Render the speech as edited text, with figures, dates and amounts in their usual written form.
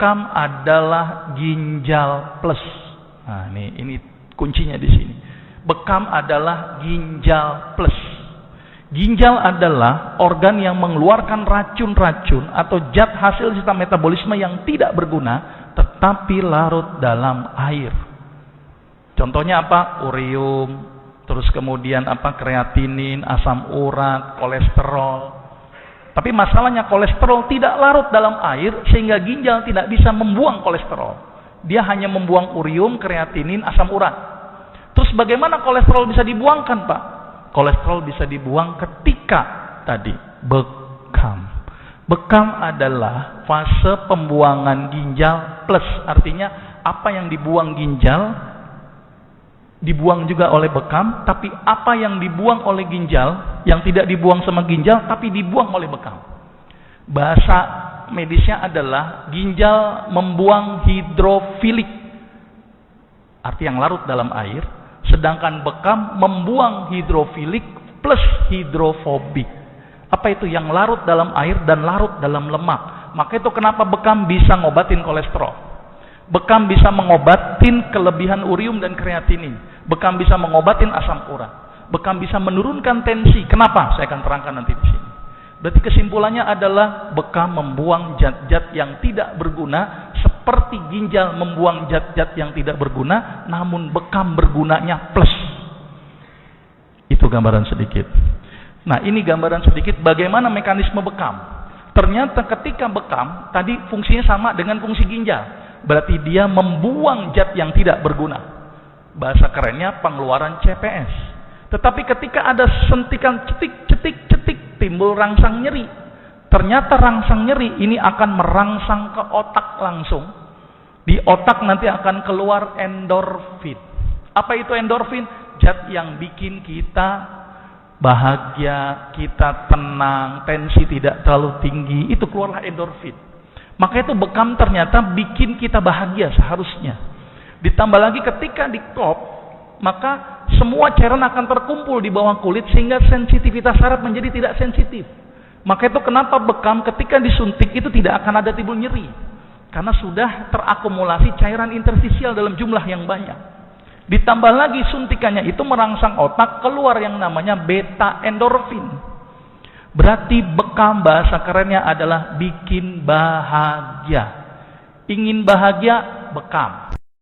bekam adalah ginjal plus. Nah, ini kuncinya di sini. Bekam adalah ginjal plus. Ginjal adalah organ yang mengeluarkan racun-racun atau zat hasil sistem metabolisme yang tidak berguna tetapi larut dalam air. Contohnya apa? Urium, terus kemudian apa? Kreatinin, asam urat, kolesterol. Tapi masalahnya kolesterol tidak larut dalam air sehingga ginjal tidak bisa membuang kolesterol. Dia hanya membuang urium, kreatinin, asam urat. Terus bagaimana kolesterol bisa dibuangkan, Pak? Kolesterol bisa dibuang ketika tadi bekam. Bekam adalah fase pembuangan ginjal plus. Artinya apa yang dibuang ginjal dibuang juga oleh bekam, tapi apa yang dibuang oleh ginjal yang tidak dibuang sama ginjal tapi dibuang oleh bekam. Bahasa medisnya adalah ginjal membuang hidrofilik, arti yang larut dalam air, sedangkan bekam membuang hidrofilik plus hidrofobik. Apa itu? Yang larut dalam air dan larut dalam lemak. Maka itu kenapa bekam bisa ngobatin kolesterol. Bekam bisa mengobatin kelebihan urium dan kreatinin. Bekam bisa mengobatin asam urat. Bekam bisa menurunkan tensi. Kenapa? Saya akan terangkan nanti di sini. Berarti kesimpulannya adalah bekam membuang zat-zat yang tidak berguna seperti ginjal membuang zat-zat yang tidak berguna, namun bekam bergunanya plus. Itu gambaran sedikit. Nah, ini gambaran sedikit bagaimana mekanisme bekam. Ternyata ketika bekam tadi fungsinya sama dengan fungsi ginjal. Berarti dia membuang zat yang tidak berguna. Bahasa kerennya pengeluaran CPS. Tetapi ketika ada sentikan cetik, timbul rangsang nyeri. Ternyata rangsang nyeri ini akan merangsang ke otak langsung. Di otak nanti akan keluar endorfin. Apa itu endorfin? Zat yang bikin kita bahagia, kita tenang, tensi tidak terlalu tinggi. Itu keluarlah endorfin. Maka itu bekam ternyata bikin kita bahagia seharusnya. Ditambah lagi ketika dikop, maka semua cairan akan terkumpul di bawah kulit sehingga sensitivitas saraf menjadi tidak sensitif. Maka itu kenapa bekam ketika disuntik itu tidak akan ada timbul nyeri. Karena sudah terakumulasi cairan interstisial dalam jumlah yang banyak. Ditambah lagi suntikannya itu merangsang otak, keluar yang namanya beta endorfin. Berarti bekam bahasa kerennya adalah bikin bahagia. Ingin bahagia, bekam.